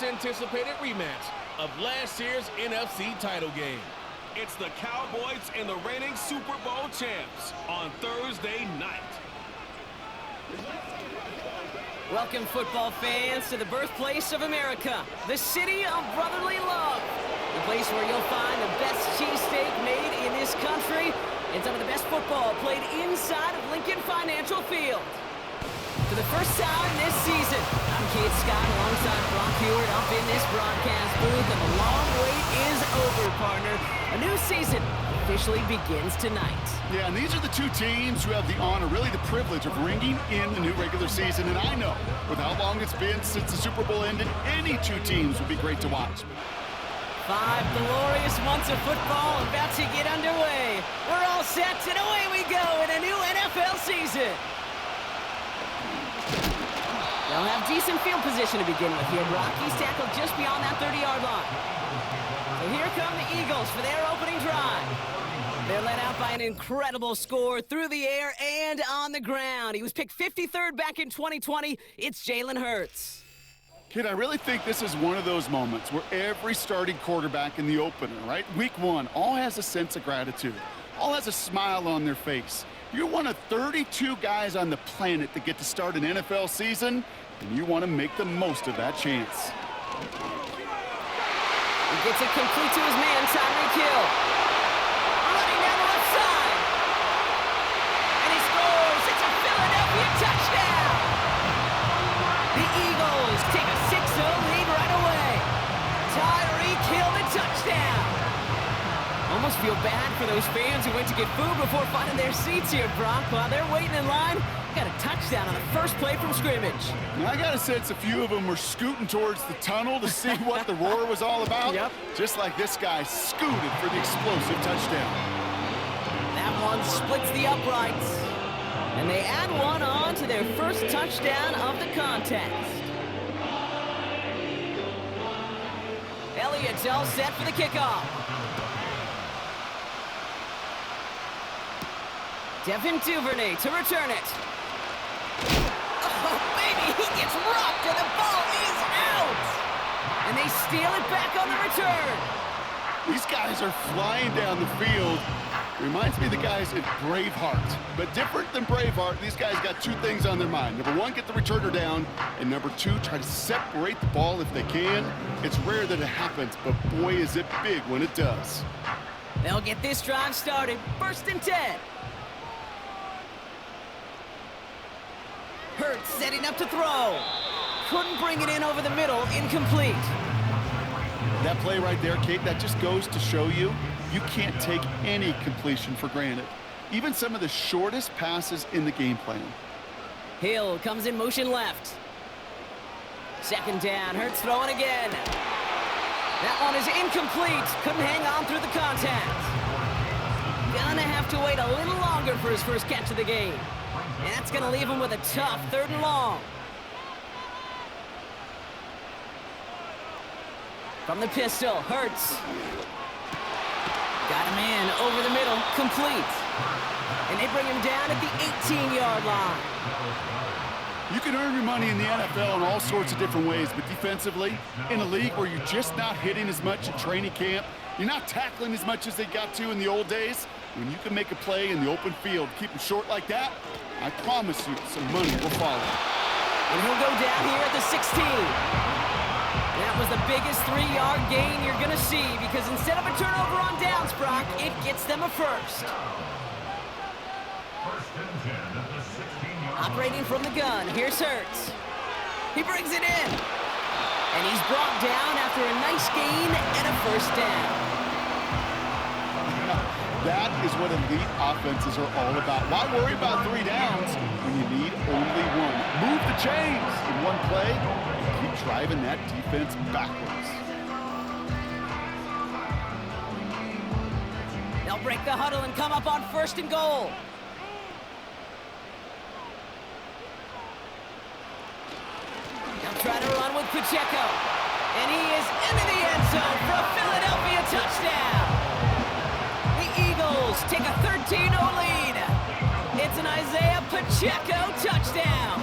much anticipated rematch of last year's NFC title game. It's the Cowboys and the reigning Super Bowl champs on Thursday night. Welcome, football fans, to the birthplace of America, the city of brotherly love. The place where you'll find the best cheesesteak made in this country and some of the best football played inside of Lincoln Financial Field. For the first time this season, I'm Keith Scott alongside Brock Hewitt up in this broadcast booth, and the long wait is over, partner. A new season officially begins tonight. Yeah, and these are the two teams who have the honor, really the privilege of ringing in the new regular season. And I know, with how long it's been since the Super Bowl ended, any two teams would be great to watch. 5 glorious months of football about to get underway. We're all set, and away we go in a new NFL season. They'll have decent field position to begin with here. Brock, he's tackled just beyond that 30-yard line. So here come the Eagles for their opening drive. They're led out by an incredible score through the air and on the ground. He was picked 53rd back in 2020. It's Jalen Hurts. Kid, I really think this is one of those moments where every starting quarterback in the opener, right? Week one, all has a sense of gratitude. All has a smile on their face. You're one of 32 guys on the planet that get to start an NFL season, and you want to make the most of that chance. He gets it complete to his man, Tyreek Hill. Running down the left side. And he scores. It's a Philadelphia touchdown. The Eagles take a 6-0 lead right away. Tyreek Hill, the touchdown. Almost feel bad for those fans who went to get food before finding their seats here, Brock. While they're waiting in line, got a touchdown on the first play from scrimmage. Now, I got a sense a few of them were scooting towards the tunnel to see what the roar was all about. Yep. Just like this guy scooted for the explosive touchdown. That one splits the uprights. And they add one on to their first touchdown of the contest. Elliott's all set for the kickoff. Devin Duvernay to return it. Oh, baby, he gets rocked and the ball is out. And they steal it back on the return. These guys are flying down the field. Reminds me of the guys at Braveheart. But different than Braveheart, these guys got two things on their mind. Number one, get the returner down. And number two, try to separate the ball if they can. It's rare that it happens, but boy, is it big when it does. They'll get this drive started. 1st and 10. Hurts setting up to throw. Couldn't bring it in over the middle. Incomplete. That play right there, Kate, that just goes to show you can't take any completion for granted. Even some of the shortest passes in the game plan. Hill comes in motion left. 2nd down. Hurts throwing again. That one is incomplete. Couldn't hang on through the contact. Gonna have to wait a little longer for his first catch of the game. And that's going to leave him with a tough 3rd and long. From the pistol, Hurts. Got him in over the middle, complete. And they bring him down at the 18-yard line. You can earn your money in the NFL in all sorts of different ways, but defensively, in a league where you're just not hitting as much in training camp, you're not tackling as much as they got to in the old days, when you can make a play in the open field, keep them short like that, I promise you some money will follow. And he'll go down here at the 16. That was the biggest 3-yard gain you're going to see, because instead of a turnover on downs, Brock, it gets them a first. Operating from the gun, here's Hurts. He brings it in. And he's brought down after a nice gain and a 1st down. That is what elite offenses are all about. Why worry about 3 downs when you need only one? Move the chains in one play and keep driving that defense backwards. They'll break the huddle and come up on 1st and goal. They'll try to run with Pacheco. And he is into the end zone for a Philadelphia touchdown. Eagles take a 13-0 lead. It's an Isaiah Pacheco touchdown.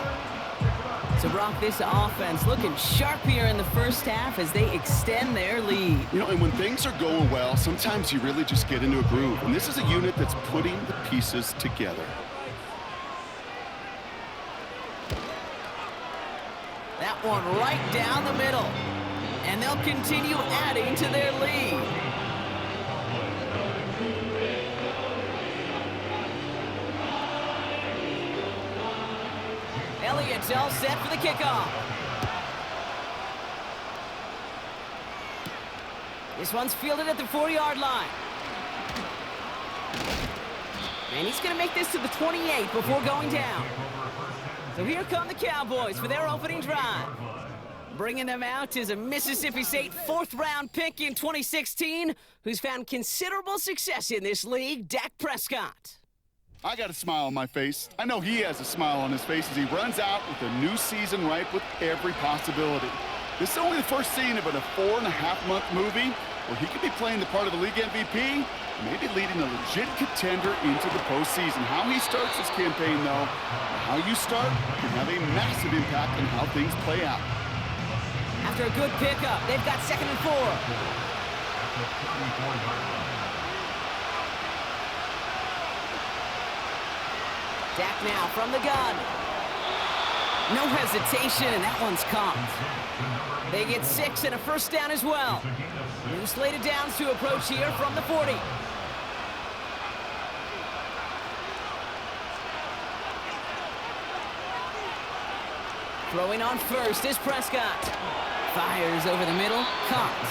So, Brock, this offense looking sharp here in the first half as they extend their lead. You know, and when things are going well, sometimes you really just get into a groove. And this is a unit that's putting the pieces together. That one right down the middle. And they'll continue adding to their lead. Elliott's all set for the kickoff. This one's fielded at the 4-yard line. And he's going to make this to the 28 before going down. So here come the Cowboys for their opening drive. Bringing them out is a Mississippi State 4th-round pick in 2016 who's found considerable success in this league, Dak Prescott. I got a smile on my face. I know he has a smile on his face as he runs out with a new season ripe with every possibility. This is only the first scene of a 4.5-month movie where he could be playing the part of the league MVP, maybe leading a legit contender into the postseason. How he starts his campaign, though, how you start can have a massive impact on how things play out. After a good pickup, they've got 2nd and 4. Dak now from the gun. No hesitation, and that one's caught. They get 6 and a first down as well. New slated downs to approach here from the 40. Throwing on first is Prescott. Fires over the middle, caught.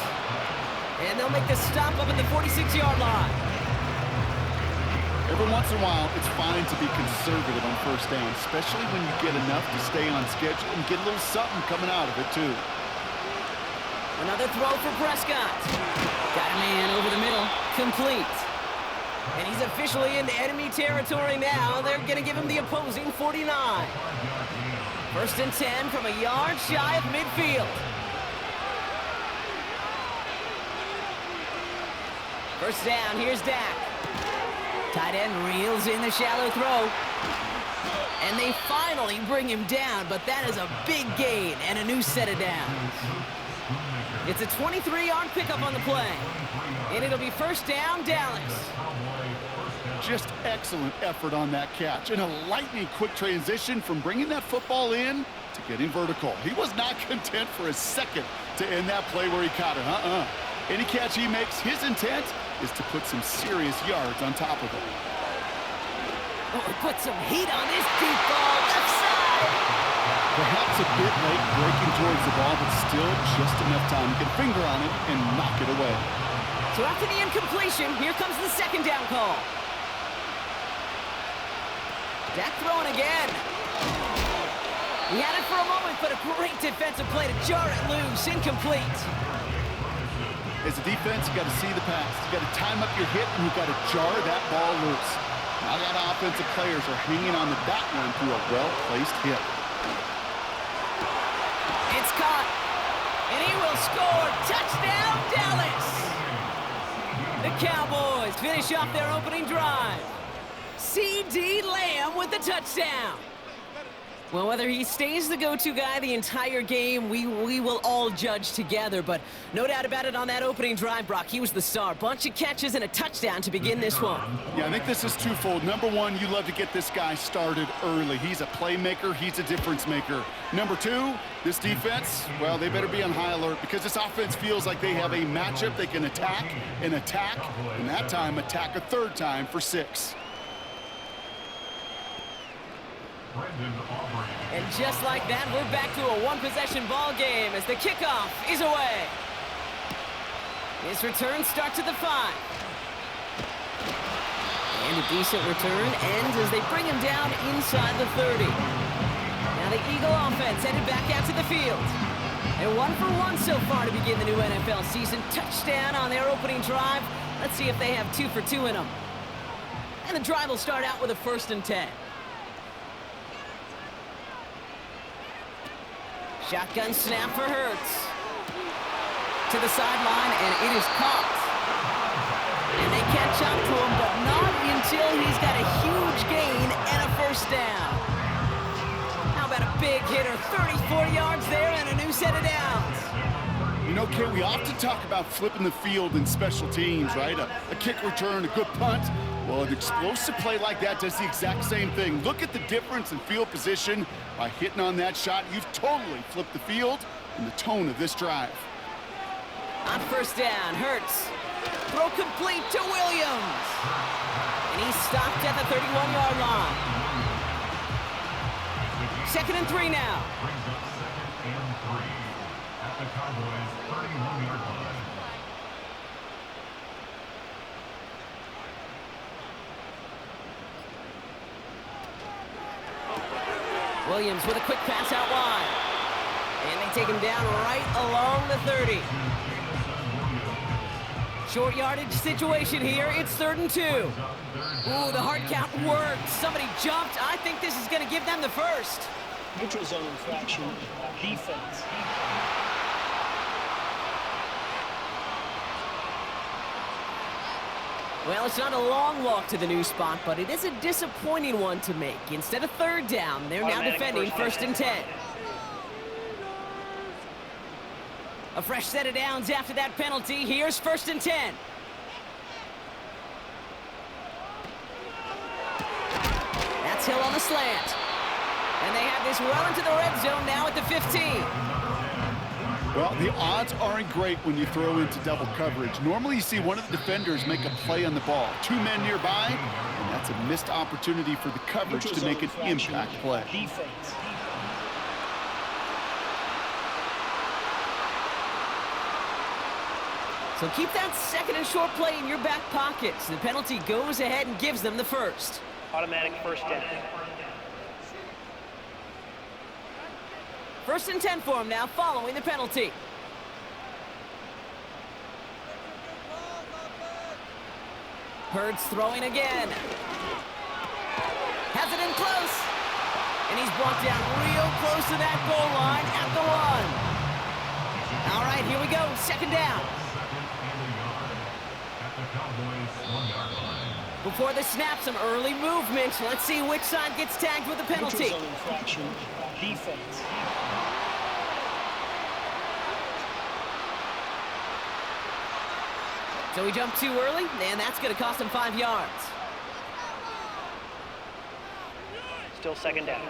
And they'll make the stop up at the 46-yard line. Every once in a while, it's fine to be conservative on first down, especially when you get enough to stay on schedule and get a little something coming out of it, too. Another throw for Prescott. Got a man over the middle, complete. And he's officially into enemy territory now. They're going to give him the opposing 49. 1st and 10 from a yard shy of midfield. First down, here's Dak. Tight end reels in the shallow throw. And they finally bring him down, but that is a big gain and a new set of downs. It's a 23-yard pickup on the play. And it'll be first down, Dallas. Just excellent effort on that catch. And a lightning quick transition from bringing that football in to getting vertical. He was not content for a second to end that play where he caught it. Any catch he makes, his intent is to put some serious yards on top of it. Oh, put some heat on this deep ball, left side. Perhaps a bit late breaking towards the ball, but still just enough time to get a finger on it and knock it away. So after the incompletion, here comes the 2nd down call. Dak throwing again. He had it for a moment, but a great defensive play to jar it loose, incomplete. As a defense, you got to see the pass. You got to time up your hit, and you got to jar that ball loose. Now that offensive players are hanging on to that one through a well-placed hit. It's caught, and he will score. Touchdown, Dallas! The Cowboys finish off their opening drive. Ceedee Lamb with the touchdown. Well, whether he stays the go-to guy the entire game, we will all judge together. But no doubt about it, on that opening drive, Brock, he was the star. Bunch of catches and a touchdown to begin this one. Yeah, I think this is twofold. Number one, you love to get this guy started early. He's a playmaker. He's a difference maker. Number two, this defense, well, they better be on high alert because this offense feels like they have a matchup they can attack, and that time attack a 3rd time for 6. And just like that, we're back to a one-possession ball game as the kickoff is away. His return starts at the 5. And a decent return ends as they bring him down inside the 30. Now the Eagle offense headed back out to the field. They're 1 for 1 so far to begin the new NFL season. Touchdown on their opening drive. Let's see if they have 2 for 2 in them. And the drive will start out with a 1st and 10. Shotgun snap for Hurts. To the sideline, and it is caught. And they catch up to him, but not until he's got a huge gain and a first down. How about about a big hitter? 34 yards there and a new set of downs. You know, Kay, we often talk about flipping the field in special teams, right? A kick return, a good punt. Well, an explosive play like that does the exact same thing. Look at the difference in field position. By hitting on that shot, you've totally flipped the field and the tone of this drive. On first down, Hurts. Throw complete to Williams. And he's stopped at the 31-yard line. 2nd and 3 now. At the Cowboys' 31-yard line. Williams with a quick pass out wide. And they take him down right along the 30. Short yardage situation here. It's 3rd and 2. Ooh, the hard count worked. Somebody jumped. I think this is going to give them the first. Neutral zone infraction, defense. Well, it's not a long walk to the new spot, but it is a disappointing one to make. Instead of 3rd down, they're now defending 1st and 10. A fresh set of downs after that penalty. Here's 1st and 10. That's Hill on the slant. And they have this well into the red zone now at the 15. Well, the odds aren't great when you throw into double coverage. Normally you see one of the defenders make a play on the ball. 2 men nearby, and that's a missed opportunity for the coverage to make an impact play. Defense. So keep that 2nd and short play in your back pockets. The penalty goes ahead and gives them the first. Automatic first down. 1st and 10 for him now following the penalty. Hurts throwing again. Has it in close. And he's brought down real close to that goal line at the 1. All right, here we go. 2nd down. Before the snap, some early movement. Let's see which side gets tagged with the penalty. Neutral zone infraction, defense. So he jumped too early, and that's going to cost him 5 yards. Still 2nd down.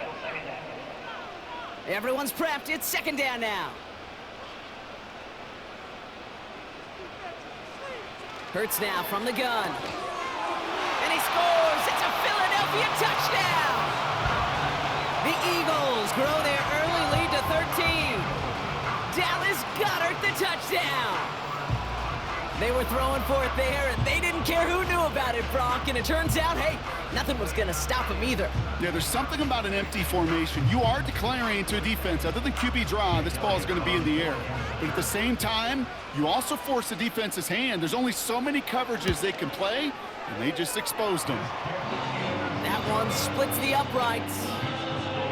Everyone's prepped. It's 2nd down now. Hurts now from the gun. And he scores. It's a Philadelphia touchdown. The Eagles grow their early lead to 13. Dallas Goedert the touchdown. They were throwing for it there, and they didn't care who knew about it, Brock. And it turns out, hey, nothing was going to stop them either. Yeah, there's something about an empty formation. You are declaring to a defense, other than QB draw, this ball is going to be in the air. But at the same time, you also force the defense's hand. There's only so many coverages they can play, and they just exposed them. That one splits the uprights,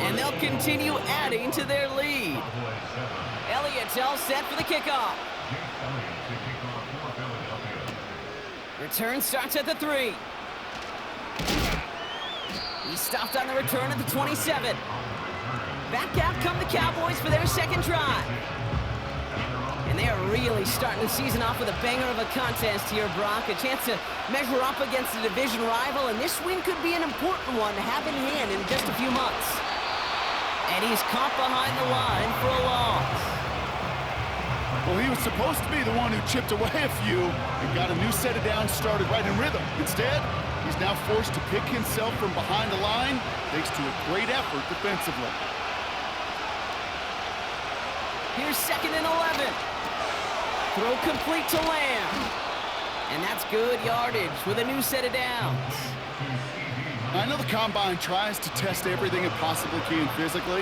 and they'll continue adding to their lead. Elliott's all set for the kickoff. Return starts at the 3. He stopped on the return at the 27. Back out come the Cowboys for their 2nd drive. And they are really starting the season off with a banger of a contest here, Brock. A chance to measure up against a division rival, and this win could be an important one to have in hand in just a few months. And he's caught behind the line for a loss. Well, he was supposed to be the one who chipped away a few and got a new set of downs started right in rhythm. Instead, he's now forced to pick himself from behind the line thanks to a great effort defensively. Here's 2nd and 11. Throw complete to Lamb. And that's good yardage with a new set of downs. I know the Combine tries to test everything it possibly can physically,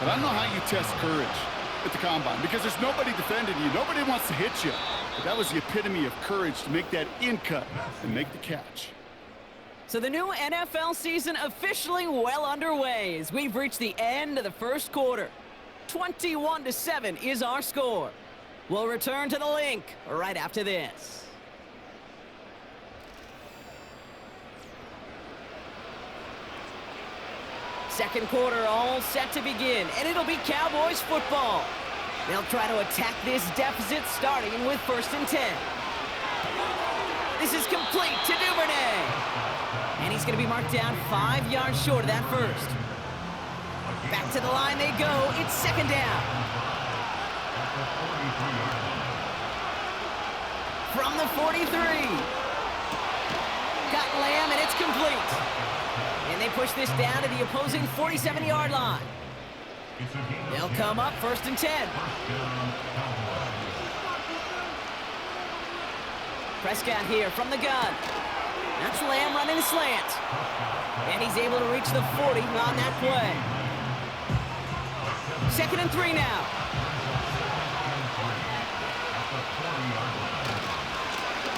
but I don't know how you test courage at the Combine, because there's nobody defending you. Nobody wants to hit you. But that was the epitome of courage to make that in cut and make the catch. So the new NFL season officially well underway as we've reached the end of the 1st quarter. 21-7 is our score. We'll return to the link right after this. Second quarter all set to begin, and it'll be Cowboys football. They'll try to attack this deficit starting with 1st and 10. This is complete to Duvernay. And he's going to be marked down 5 yards short of that first. Back to the line they go. It's 2nd down. From the 43. Got Lamb, and it's complete. And they push this down to the opposing 47-yard line. They'll come up 1st and 10. Prescott here from the gun. That's Lamb running slant. And he's able to reach the 40 on that play. 2nd and 3 now.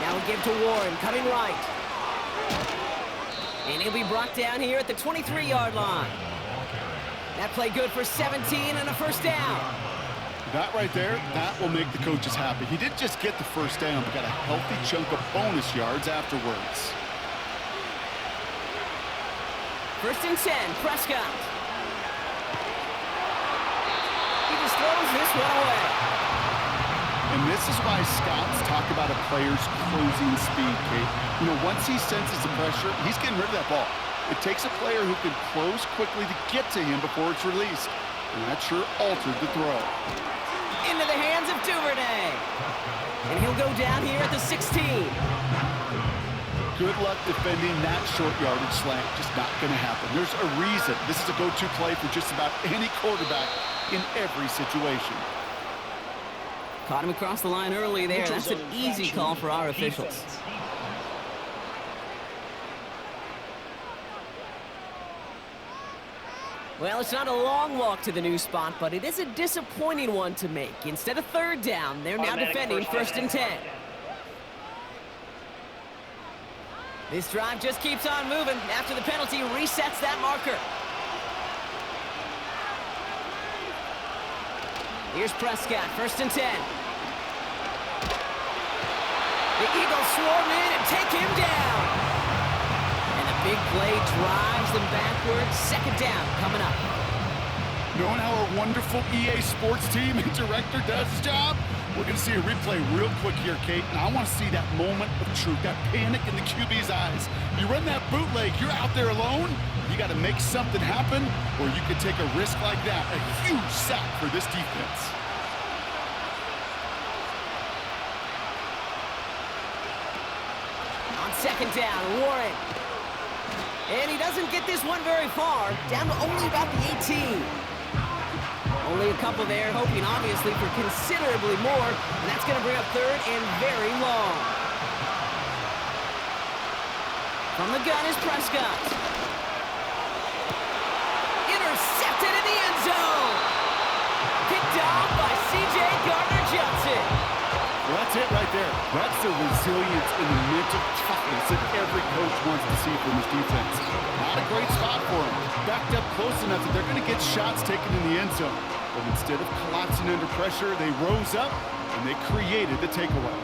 Now we give to Warren, coming right. And he'll be brought down here at the 23-yard line. That play good for 17 and a 1st down. That right there, that will make the coaches happy. He didn't just get the 1st down, but got a healthy chunk of bonus yards afterwards. 1st and 10, Prescott. He just throws this one away. And this is why scouts talk about a player's closing speed, Kate. You know, once he senses the pressure, he's getting rid of that ball. It takes a player who can close quickly to get to him before it's released. And that sure altered the throw. Into the hands of Duvernay. And he'll go down here at the 16. Good luck defending that short yardage slant. Just not going to happen. There's a reason. This is a go-to play for just about any quarterback in every situation. Caught him across the line early there. That's an easy call for our officials. Well, it's not a long walk to the new spot, but it is a disappointing one to make. Instead of 3rd down, they're now defending 1st and 10. This drive just keeps on moving. After the penalty, resets that marker. Here's Prescott, 1st and 10. The Eagles swarm in and take him down. And the big play drives them backwards. 2nd down coming up. Knowing how our wonderful EA Sports team and director does his job, we're going to see a replay real quick here, Kate. And I want to see that moment of truth, that panic in the QB's eyes. You run that bootleg, you're out there alone. You got to make something happen, or you could take a risk like that. A huge sack for this defense. On 2nd down, Warren. And he doesn't get this one very far, down to only about the 18. Only a couple there, hoping obviously for considerably more, and that's going to bring up 3rd and very long. From the gun is Prescott. Intercepted in the end zone. Picked off by C.J. Gardner-Johnson. Well, that's it right there. That's the resilience and the mental toughness that every coach wants to see from his defense. Not a great spot for him. Backed up close enough that they're going to get shots taken in the end zone. But instead of collapsing under pressure, they rose up and they created the takeaway.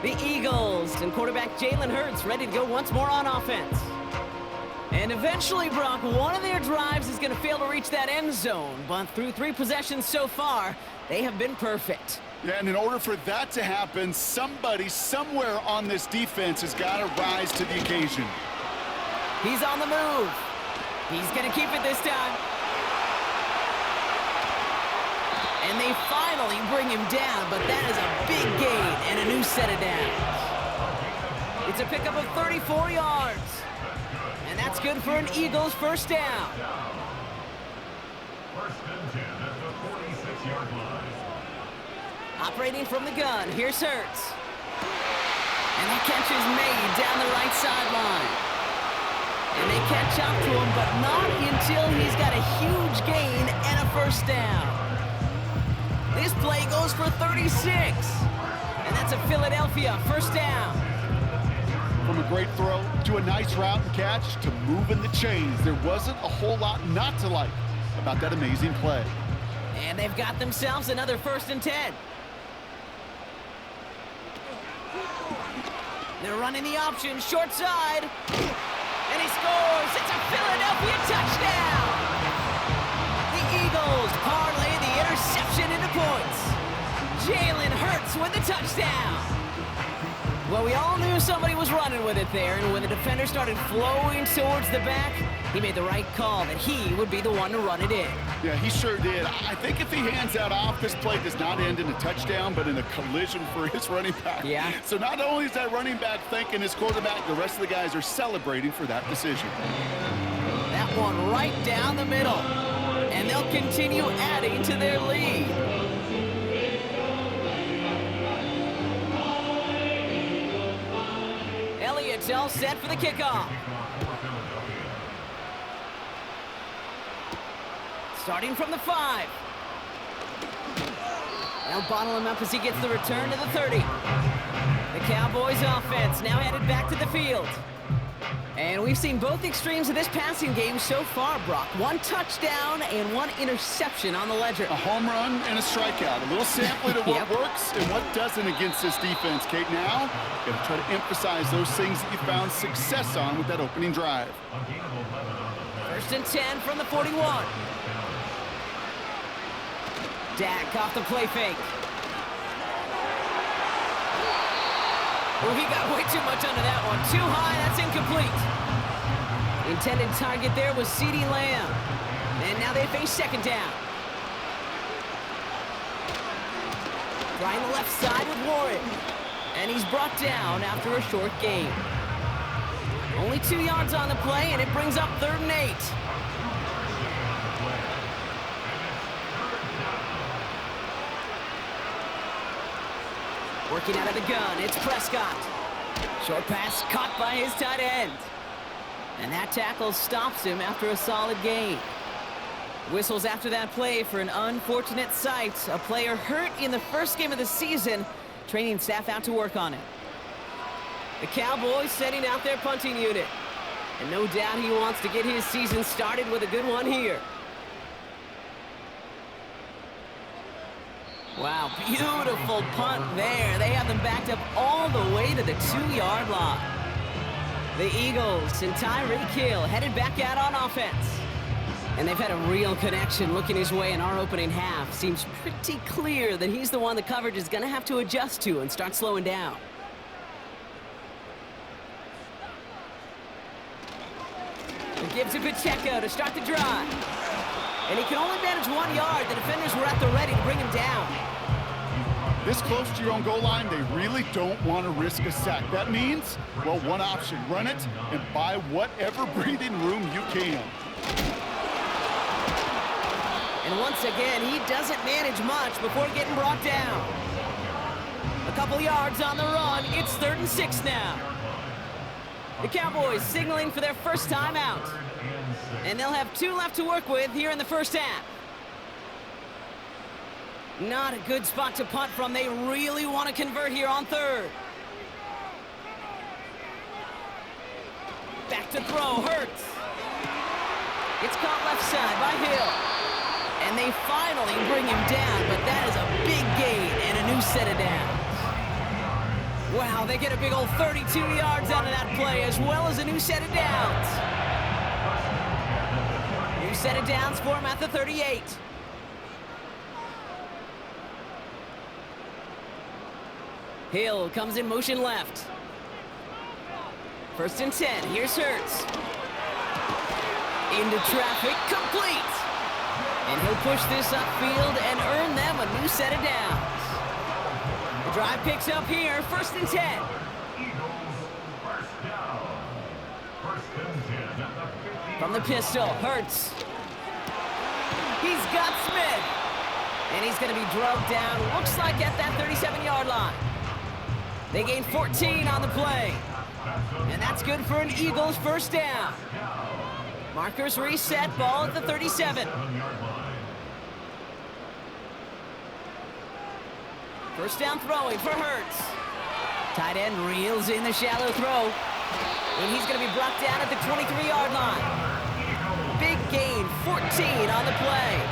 The Eagles and quarterback Jalen Hurts ready to go once more on offense. And eventually, Brock, one of their drives is going to fail to reach that end zone. But through 3 possessions so far, they have been perfect. Yeah, and in order for that to happen, somebody somewhere on this defense has got to rise to the occasion. He's on the move. He's going to keep it this time. And they finally bring him down, but that is a big gain and a new set of downs. It's a pickup of 34 yards. And that's good for an Eagles 1st down. 1st and 10 at the 46-yard line. Operating from the gun, here's Hurts. And that catch is made down the right sideline. And they catch up to him, but not until he's got a huge gain and a 1st down. This play goes for 36. And that's a Philadelphia 1st down. From a great throw to a nice route and catch to moving the chains, there wasn't a whole lot not to like about that amazing play. And they've got themselves another 1st and 10. They're running the option, short side. And he scores. It's a Philadelphia touchdown. The Eagles parlay the interception into points. Jalen Hurts with the touchdown. Well, we all knew somebody was running with it there, and when the defender started flowing towards the back, he made the right call that he would be the one to run it in. Yeah, he sure did. I think if he hands that off, this play does not end in a touchdown, but in a collision for his running back. Yeah. So not only is that running back thanking his quarterback, the rest of the guys are celebrating for that decision. That one right down the middle. And they'll continue adding to their lead. Elliott's all set for the kickoff. Starting from the 5. They'll bottle him up as he gets the return to the 30. The Cowboys offense now headed back to the field. And we've seen both extremes of this passing game so far, Brock. 1 touchdown and 1 interception on the ledger. A home run and a strikeout. A little sampling of what works and what doesn't against this defense, Kate. Now, got to try to emphasize those things that you found success on with that opening drive. 1st and 10 from the 41. Dak off the play fake. Oh, he got way too much under that one. Too high, that's incomplete. The intended target there was Ceedee Lamb. And now they face 2nd down. Trying the left side with Warren. And he's brought down after a short gain. Only 2 yards on the play, and it brings up 3rd and 8. Working out of the gun, it's Prescott. Short pass caught by his tight end. And that tackle stops him after a solid gain. Whistles after that play for an unfortunate sight. A player hurt in the first game of the season. Training staff out to work on it. The Cowboys setting out their punting unit. And no doubt he wants to get his season started with a good one here. Wow, beautiful punt there. They have them backed up all the way to the 2-yard line. The Eagles and Tyreek Hill headed back out on offense. And they've had a real connection looking his way in our opening half. Seems pretty clear that he's the one the coverage is going to have to adjust to and start slowing down. He gives to Pacheco to start the drive. And he can only manage 1 yard. The defenders were at the ready to bring him down. This close to your own goal line, they really don't want to risk a sack. That means, well, one option, run it and buy whatever breathing room you can. And once again, he doesn't manage much before getting brought down. A couple yards on the run. It's 3rd and 6 now. The Cowboys signaling for their first time out. And they'll have 2 left to work with here in the first half. Not a good spot to punt from. They really want to convert here on 3rd. Back to throw, Hurts. It's caught left side by Hill. And they finally bring him down, but that is a big gain and a new set of downs. Wow, they get a big old 32 yards out of that play, as well as a new set of downs. New set of downs for him at the 38. Hill comes in motion left. 1st and 10, here's Hurts. Into traffic, complete. And he'll push this upfield and earn them a new set of downs. The drive picks up here, 1st and 10. From the pistol, Hurts. He's got Smith. And he's going to be drugged down, looks like at that 37-yard line. They gain 14 on the play. And that's good for an Eagles first down. Markers reset, ball at the 37. First down throwing for Hurts. Tight end reels in the shallow throw. And he's going to be brought down at the 23-yard line. Big gain, 14 on the play.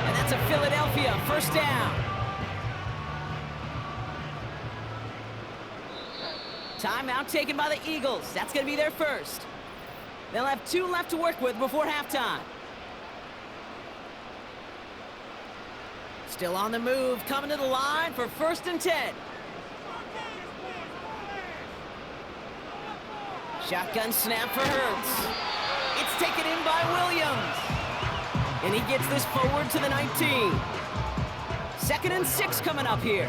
And that's a Philadelphia first down. Timeout taken by the Eagles. That's going to be their first. They'll have 2 left to work with before halftime. Still on the move, coming to the line for 1st and 10. Shotgun snap for Hurts. It's taken in by Williams. And he gets this forward to the 19. 2nd and 6 coming up here.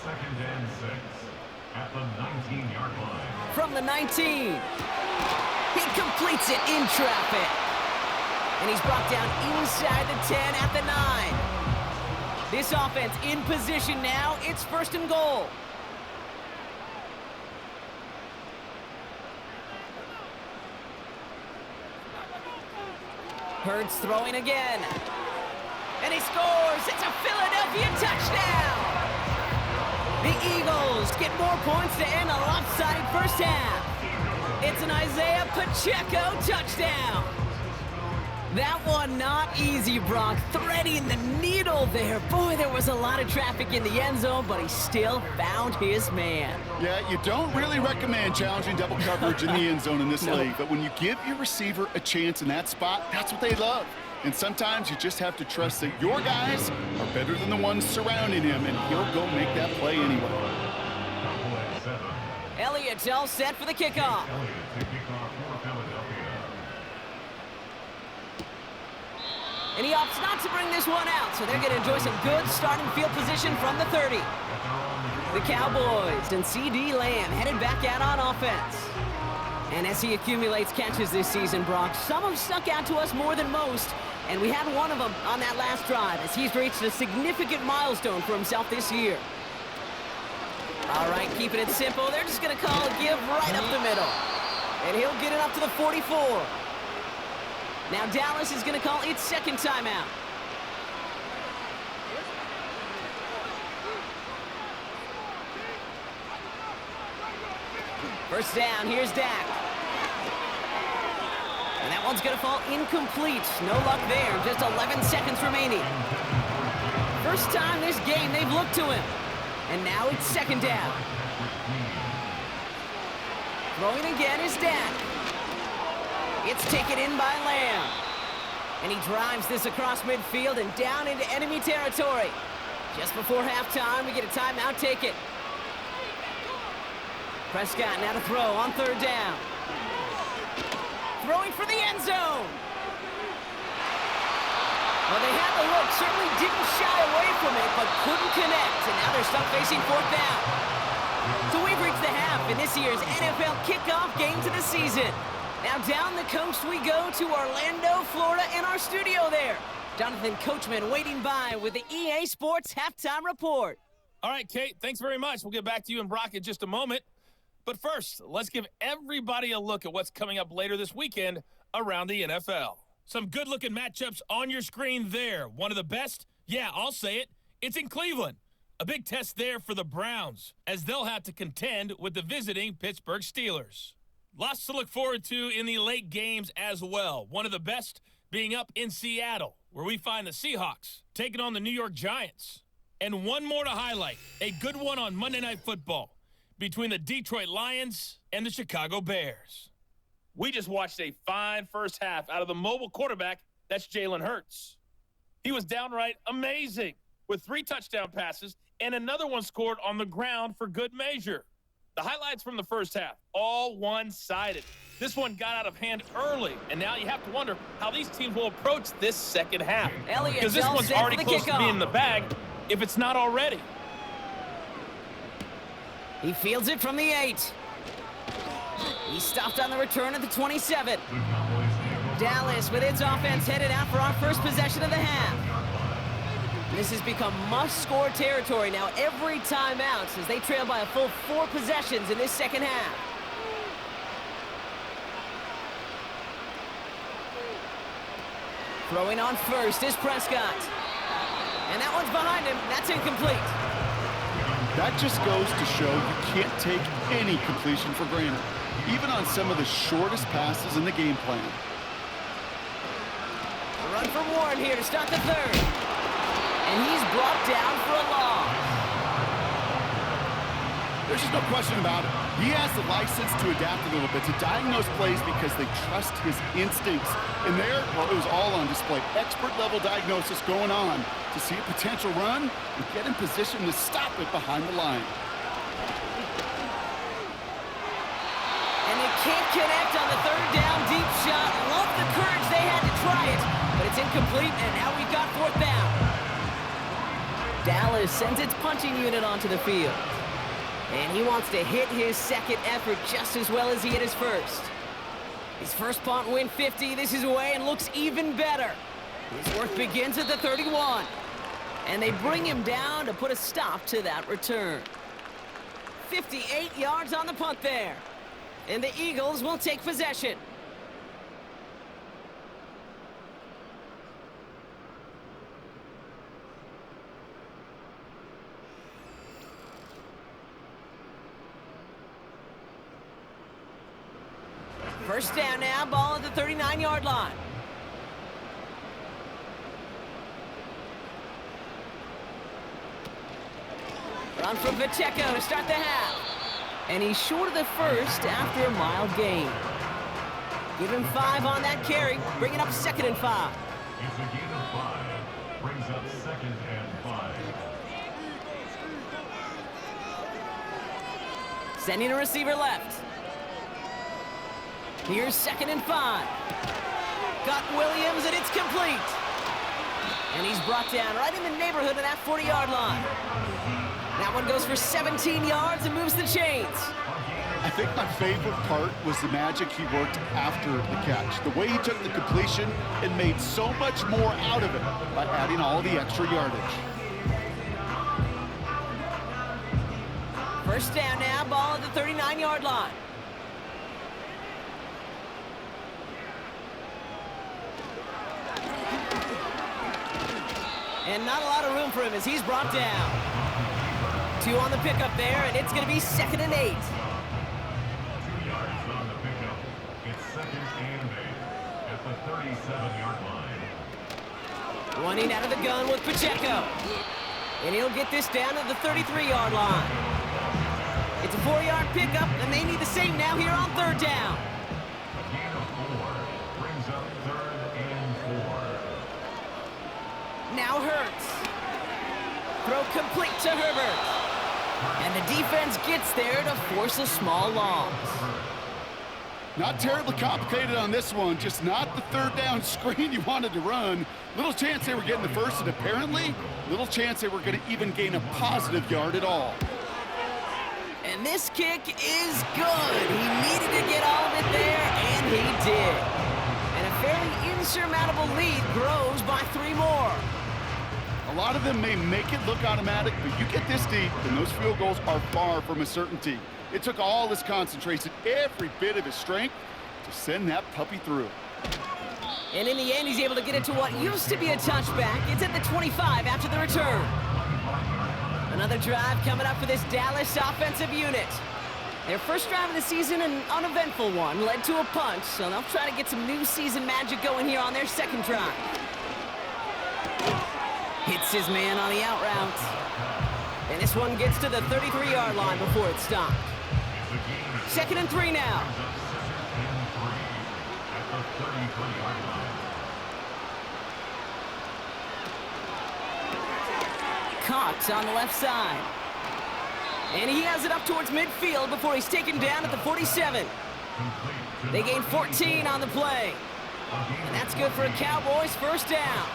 2nd and 6 at the 19-yard line. From the 19. He completes it in traffic. And he's brought down inside the 10 at the 9. This offense in position now. It's 1st and goal. Hurts throwing again. And he scores. It's a Philadelphia touchdown. The Eagles get more points to end a lopsided first half. It's an Isaiah Pacheco touchdown. That one not easy, Brock. Threading the needle there. Boy, there was a lot of traffic in the end zone, but he still found his man. Yeah, you don't really recommend challenging double coverage in the end zone in this league, but when you give your receiver a chance in that spot, that's what they love. And sometimes you just have to trust that your guys are better than the ones surrounding him, and he'll go make that play anyway. Elliott's all set for the kickoff. And he opts not to bring this one out, so they're going to enjoy some good starting field position from the 30. The Cowboys and Ceedee Lamb headed back out on offense. And as he accumulates catches this season, Brock, some have stuck out to us more than most, and we had one of them on that last drive as he's reached a significant milestone for himself this year. All right, keeping it simple, they're just going to call a give right up the middle. And he'll get it up to the 44. Now Dallas is going to call its 2nd timeout. First down, here's Dak. And that one's going to fall incomplete. No luck there, just 11 seconds remaining. First time this game they've looked to him. And now it's 2nd down. Throwing again is Dak. It's taken in by Lamb. And he drives this across midfield and down into enemy territory. Just before halftime, we get a timeout taken. Prescott now to throw on 3rd down. Throwing for the end zone. Well, they had the look, certainly didn't shy away from it, but couldn't connect. And now they're stuck facing 4th down. So we've reached the half in this year's NFL kickoff games of the season. Now down the coast we go to Orlando, Florida, in our studio there. Jonathan Coachman waiting by with the EA Sports Halftime Report. All right, Kate, thanks very much. We'll get back to you and Brock in just a moment. But first, let's give everybody a look at what's coming up later this weekend around the NFL. Some good-looking matchups on your screen there. One of the best? Yeah, I'll say it. It's in Cleveland. A big test there for the Browns, as they'll have to contend with the visiting Pittsburgh Steelers. Lots to look forward to in the late games as well. One of the best being up in Seattle, where we find the Seahawks taking on the New York Giants. And one more to highlight, a good one on Monday Night Football between the Detroit Lions and the Chicago Bears. We just watched a fine first half out of the mobile quarterback, that's Jalen Hurts. He was downright amazing with 3 touchdown passes and another one scored on the ground for good measure. The highlights from the first half, all one-sided. This one got out of hand early, and now you have to wonder how these teams will approach this second half. Because this one's already close to being in the bag, if it's not already. He fields it from the 8. He stopped on the return at the 27. Dallas with its offense headed out for our first possession of the half. This has become must-score territory now every time out as they trail by a full 4 possessions in this second half. Throwing on first is Prescott. And that one's behind him. That's incomplete. That just goes to show you can't take any completion for granted, even on some of the shortest passes in the game plan. A run from Warren here to start the 3rd. And he's brought down for a loss. There's just no question about it. He has the license to adapt a little bit, to diagnose plays because they trust his instincts. And there, well, it was all on display. Expert-level diagnosis going on to see a potential run and get in position to stop it behind the line. And they can't connect on the third down deep shot. Love the courage they had to try it, but it's incomplete, and now we've got fourth down. Dallas sends its punching unit onto the field. And he wants to hit his second effort just as well as he hit his first. His first punt win 50. This is away and looks even better. His work begins at the 31. And they bring him down to put a stop to that return. 58 yards on the punt there. And the Eagles will take possession. First down now, ball at the 39-yard line. Run from Pacheco to start the half. And he's short of the first after a mild gain. Give him 5 on that carry, bringing up 2nd and 5. It's a gain of 5. Brings up 2nd and 5. Sending a receiver left. Here's 2nd and 5. Got Williams, and it's complete. And he's brought down right in the neighborhood of that 40-yard line. That one goes for 17 yards and moves the chains. I think my favorite part was the magic he worked after the catch. The way he took the completion and made so much more out of it by adding all the extra yardage. First down now, ball at the 39-yard line. And not a lot of room for him as he's brought down. 2 on the pickup there, and it's going to be 2nd and 8. 2 yards on the pickup. It's 2nd and 8 at the 37-yard line. Running out of the gun with Pacheco. And he'll get this down to the 33-yard line. It's a 4-yard pickup, and they need the same now here on 3rd down. A gain of 4 brings up 3rd and 4. Now Hurts. Throw complete to Herbert. And the defense gets there to force a small loss. Not terribly complicated on this one, just not the 3rd down screen you wanted to run. Little chance they were getting the first, and apparently, little chance they were going to even gain a positive yard at all. And this kick is good. He needed to get all of it there, and he did. And a fairly insurmountable lead grows by 3 more. A lot of them may make it look automatic, but you get this deep, and those field goals are far from a certainty. It took all his concentration, every bit of his strength, to send that puppy through. And in the end, he's able to get it to what used to be a touchback. It's at the 25 after the return. Another drive coming up for this Dallas offensive unit. Their first drive of the season, an uneventful one, led to a punch, so they'll try to get some new season magic going here on their second drive. Hits his man on the out route. And this one gets to the 33-yard line before it's stopped. 2nd and 3 now. Caught on the left side. And he has it up towards midfield before he's taken down at the 47. They gain 14 on the play. And that's good for a Cowboys first down.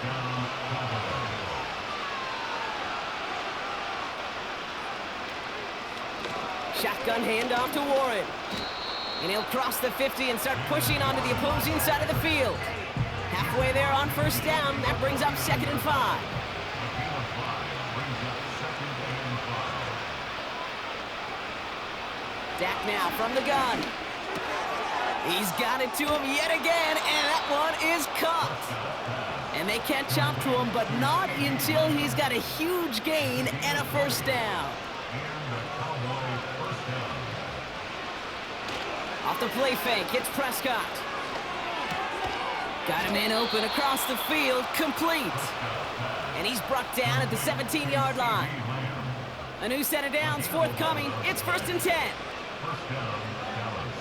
Shotgun handoff to Warren. And he'll cross the 50 and start pushing onto the opposing side of the field. Halfway there on first down, that brings up 2nd and 5. Dak now from the gun. He's got it to him yet again, and that one is caught. And they catch up to him, but not until he's got a huge gain and a first down. Off the play fake, it's Prescott. Got him in open across the field, complete. And he's brought down at the 17-yard line. A new set of downs forthcoming. It's 1st and 10. First down, Dallas.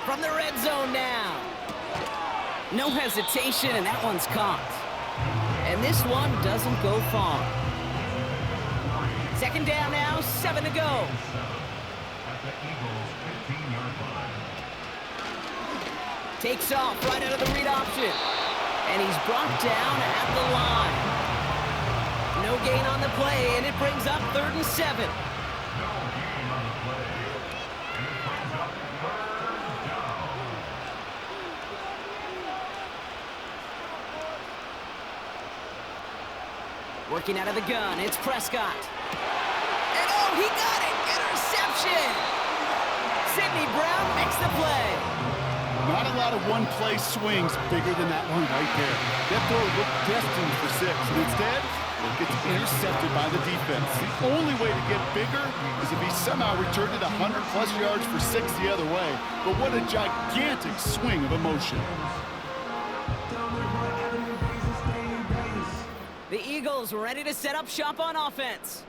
From the red zone now. No hesitation, and that one's caught. And this one doesn't go far. 2nd down now, 7 to go. At the Eagles' 15-yard line. Takes off right out of the read option. And he's brought down at the line. No gain on the play, and it brings up 3rd and 7. No gain on the play. And it brings up 3rd down. Working out of the gun, it's Prescott. And oh, he got it! Interception! Sidney Brown makes the play. Not a lot of one-play swings bigger than that one right there. That throw looked destined for 6, and instead, it gets intercepted by the defense. The only way to get bigger is if he somehow returned it 100-plus yards for 6 the other way. But what a gigantic swing of emotion. The Eagles ready to set up shop on offense.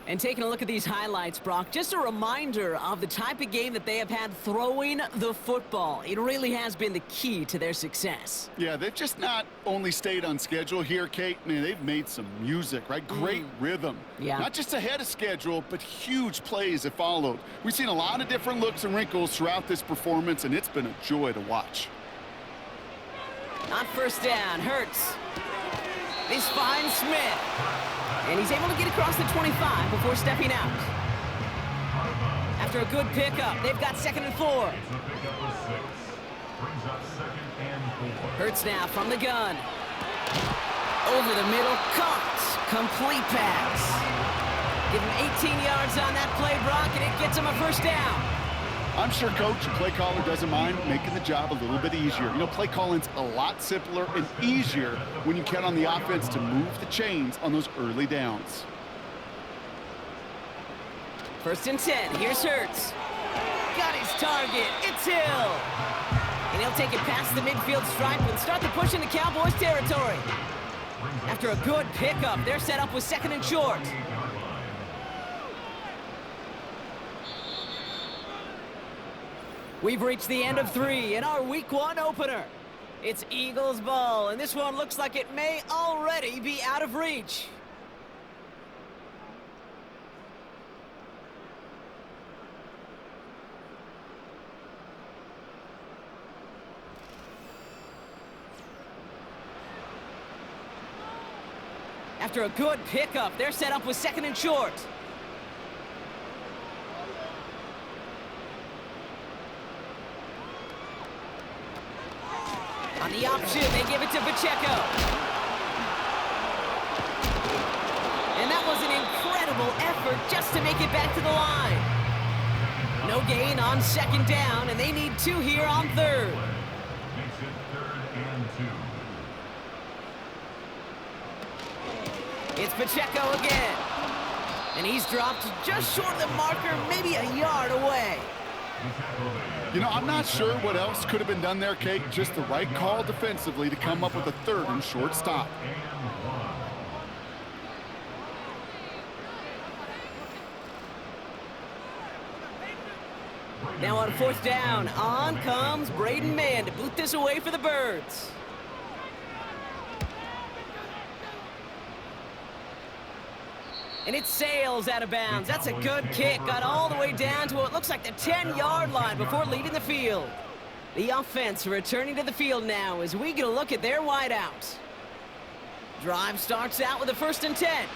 And taking a look at these highlights, Brock, just a reminder of the type of game that they have had throwing the football. It really has been the key to their success. Yeah, they've just not only stayed on schedule here, Kate. Man, they've made some music, right? Great rhythm. Yeah. Not just ahead of schedule, but huge plays have followed. We've seen a lot of different looks and wrinkles throughout this performance, and it's been a joy to watch. On 1st down, Hurts. This finds Smith. And he's able to get across the 25 before stepping out. After a good pickup, they've got 2nd and 4. It's a pickup of 6. Brings up 2nd and 4. Hurts now from the gun. Over the middle, caught. Complete pass. Give him 18 yards on that play, Brock, and it gets him a 1st down. I'm sure coach and play caller doesn't mind making the job a little bit easier. You know, play calling's a lot simpler and easier when you count on the offense to move the chains on those early downs. 1st and 10. Here's Hurts. Got his target. It's Hill. And he'll take it past the midfield stripe and start the push into Cowboys territory. After a good pickup, they're set up with 2nd and short. We've reached the end of 3 in our Week 1 opener. It's Eagles ball, and this one looks like it may already be out of reach. After a good pickup, they're set up with 2nd and short. On the option, they give it to Pacheco. And that was an incredible effort just to make it back to the line. No gain on 2nd down, and they need 2 here on 3rd. Makes it 3rd and 2. It's Pacheco again. And he's dropped just short of the marker, maybe a yard away. You know, I'm not sure what else could have been done there, Kate. Just the right call defensively to come up with a 3rd and short stop. Now on 4th down, on comes Braden Mann to boot this away for the Birds. And it sails out of bounds. That's a good kick. Got all the way down to what looks like the 10-yard line before leaving the field. The offense returning to the field now as we get a look at their wideouts. Drive starts out with a 1st and 10.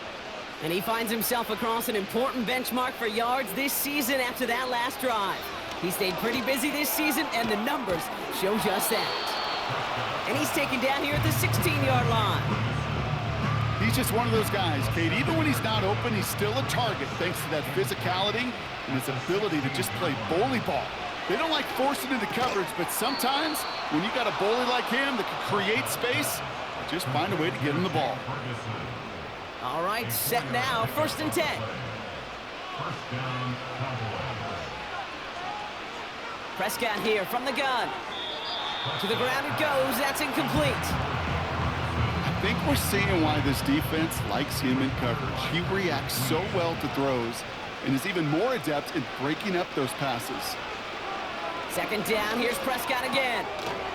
And he finds himself across an important benchmark for yards this season after that last drive. He stayed pretty busy this season, and the numbers show just that. And he's taken down here at the 16-yard line. He's just one of those guys, Kate. Even when he's not open, he's still a target thanks to that physicality and his ability to just play bully ball. They don't like forcing into coverage, but sometimes when you got a bully like him that can create space, just find a way to get him the ball. All right, set now, 1st and 10. First down, Cowboys. Prescott here from the gun. To the ground it goes. That's incomplete. I think we're seeing why this defense likes him in coverage. He reacts so well to throws and is even more adept in breaking up those passes. Second down, here's Prescott again.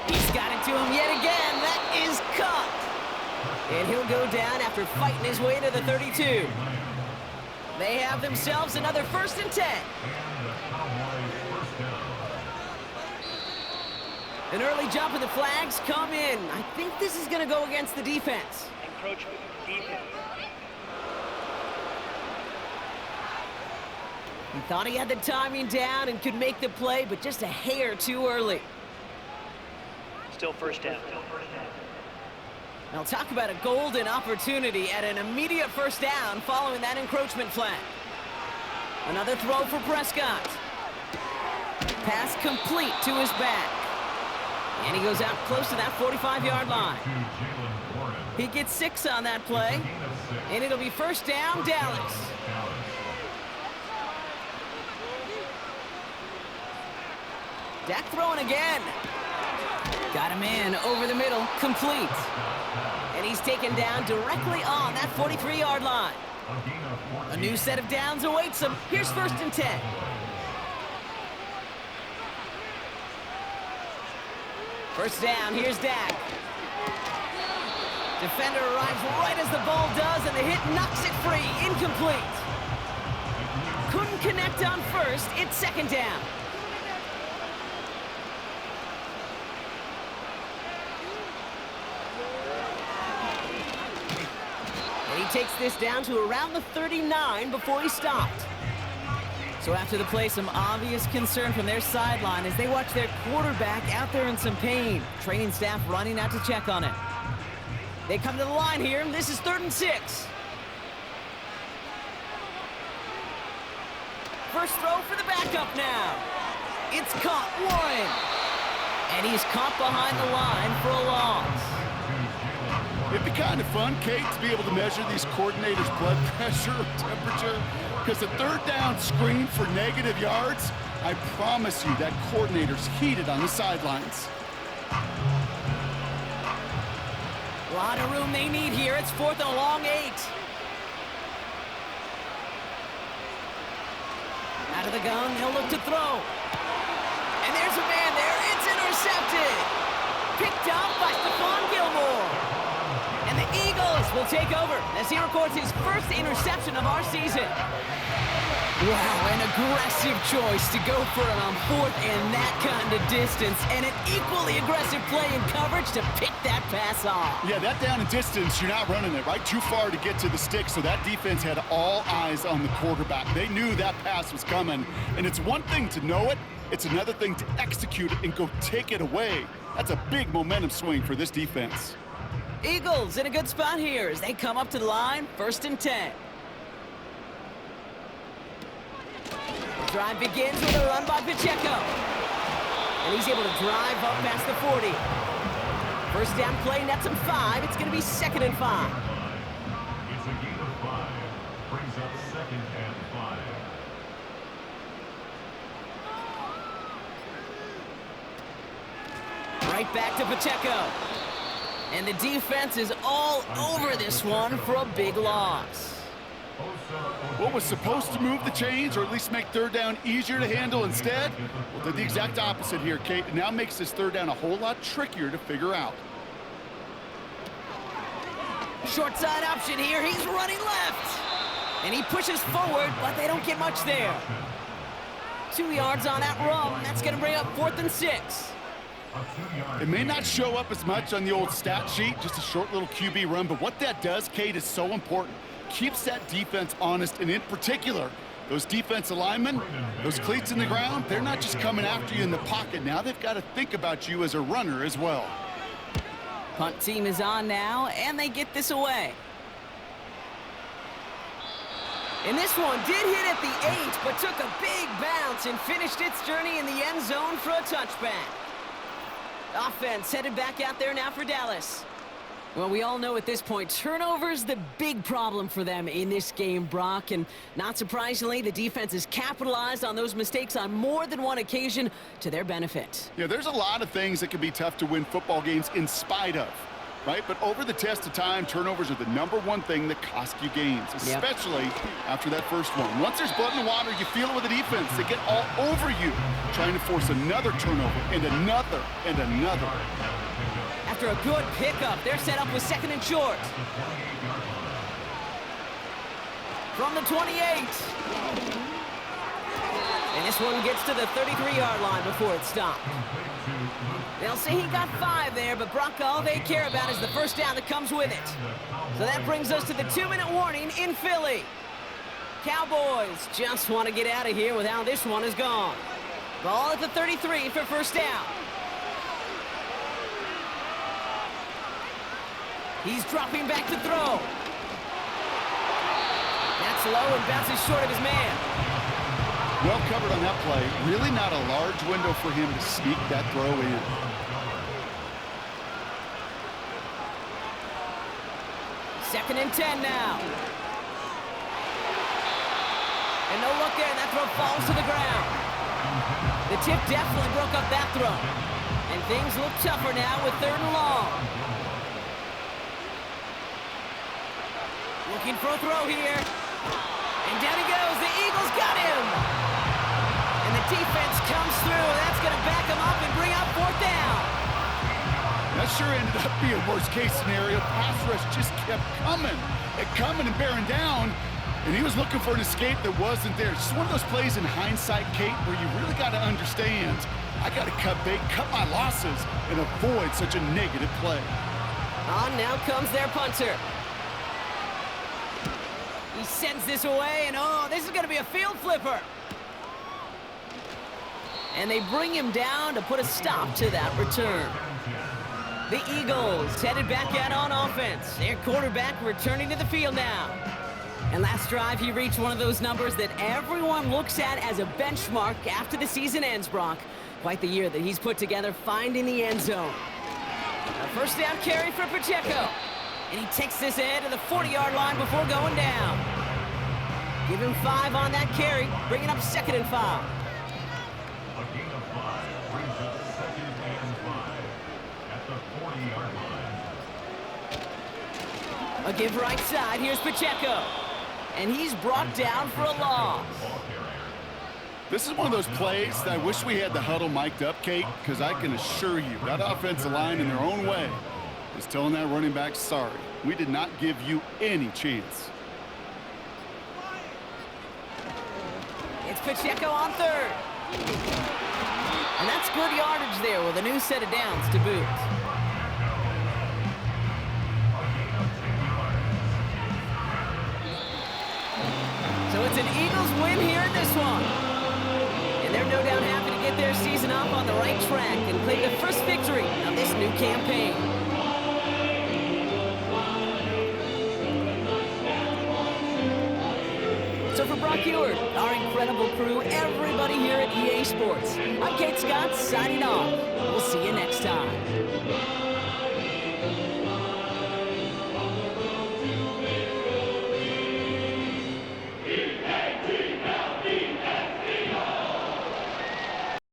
He's got it to him yet again. That is caught. And he'll go down after fighting his way to the 32. They have themselves another 1st and 10. An early jump and the flags come in. I think this is going to go against the defense. Encroachment, defense. He thought he had the timing down and could make the play, but just a hair too early. Still first down. Now talk about a golden opportunity at an immediate 1st down following that encroachment flag. Another throw for Prescott. Pass complete to his back. And he goes out close to that 45-yard line. He gets 6 on that play. And it'll be 1st down, Dallas. Dak throwing again. Got him in over the middle, complete. And he's taken down directly on that 43-yard line. A new set of downs awaits him. Here's 1st and 10. First down, here's Dak. Defender arrives right as the ball does, and the hit knocks it free. Incomplete. Couldn't connect on 1st. It's 2nd down. And he takes this down to around the 39 before he stopped. So after the play, some obvious concern from their sideline as they watch their quarterback out there in some pain. Training staff running out to check on it. They come to the line here, and this is 3rd and 6. First throw for the backup now. It's caught, Warren. And he's caught behind the line for a loss. It'd be kind of fun, Kate, to be able to measure these coordinators' blood pressure, temperature, because the 3rd down screen for negative yards, I promise you that coordinator's heated on the sidelines. A lot of room they need here. It's 4th and a long 8. Out of the gun, they'll look to throw. And there's a man there. It's intercepted. Picked up by Stephon Gilmore. And the Eagles will take over as he records his 1st interception of our season. Wow, an aggressive choice to go for it on 4th and that kind of distance. And an equally aggressive play in coverage to pick that pass off. Yeah, that down and distance, you're not running it, right? Too far to get to the stick, so that defense had all eyes on the quarterback. They knew that pass was coming. And it's one thing to know it, it's another thing to execute it and go take it away. That's a big momentum swing for this defense. Eagles in a good spot here as they come up to the line, 1st and 10. The drive begins with a run by Pacheco. And he's able to drive up past the 40. 1st down play, nets him 5. It's going to be 2nd and 5. It's a gain of 5. Brings up 2nd and 5. Right back to Pacheco. And the defense is all over this one for a big loss. What was supposed to move the chains, or at least make 3rd down easier to handle instead? Well, did the exact opposite here, Kate. It now makes this 3rd down a whole lot trickier to figure out. Short side option here. He's running left. And he pushes forward, but they don't get much there. 2 yards on that run. That's going to bring up 4th and 6. It may not show up as much on the old stat sheet, just a short little QB run, but what that does, Kate, is so important. Keeps that defense honest, and in particular, those defensive linemen, those cleats in the ground, they're not just coming after you in the pocket. Now they've got to think about you as a runner as well. Punt team is on now, and they get this away. And this one did hit at the 8, but took a big bounce and finished its journey in the end zone for a touchback. Offense headed back out there now for Dallas. Well, we all know at this point, turnovers the big problem for them in this game, Brock. And not surprisingly, the defense has capitalized on those mistakes on more than one occasion to their benefit. Yeah, there's a lot of things that can be tough to win football games in spite of. right? But over the test of time, turnovers are the #1 thing that cost you games, especially after that first one. Once there's blood in the water, you feel it with the defense. They get all over you, trying to force another turnover and another and another. After a good pickup, they're set up with 2nd and short. From the 28. And this one gets to the 33-yard line before it's stopped. They'll say he got 5 there, but Brock, all they care about is the first down that comes with it. So that brings us to the 2-minute warning in Philly. Cowboys just want to get out of here with how this one is gone. Ball at the 33 for first down. He's dropping back to throw. That's low and bounces short of his man. Well covered on that play. Really not a large window for him to sneak that throw in. Second and 10 now. And no look there, and that throw falls to the ground. The tip definitely broke up that throw. And things look tougher now with 3rd and long. Looking for a throw here. And down he goes. The Eagles got him. And the defense comes through. That's going to back him up and bring up 4th down. That sure ended up being a worst-case scenario. Pass rush just kept coming and bearing down. And he was looking for an escape that wasn't there. It's just one of those plays in hindsight, Kate, where you really got to understand, I got to cut bait, cut my losses, and avoid such a negative play. On now comes their punter. He sends this away, and oh, this is going to be a field flipper. And they bring him down to put a stop to that return. The Eagles headed back out on offense. Their quarterback returning to the field now. And last drive, he reached one of those numbers that everyone looks at as a benchmark after the season ends, Brock. Quite the year that he's put together finding the end zone. A first down carry for Pacheco. And he takes this ahead to the 40-yard line before going down. Give him 5 on that carry, bringing up 2nd and 5. A gain of 5 brings up 2nd and 5 at the 40-yard line. A give right side, here's Pacheco. And he's brought down for a loss. This is one of those plays that I wish we had the huddle mic'd up, Kate, because I can assure you that offensive line in their own way is telling that running back, sorry, we did not give you any chance. It's Pacheco on 3rd. And that's good yardage there with a new set of downs to boot. So it's an Eagles win here in this one. And they're no doubt happy to get their season off on the right track and claim the first victory of this new campaign. So for Brock Ewart, our incredible crew, everybody here at EA Sports, I'm Kate Scott signing off. We'll see you next time.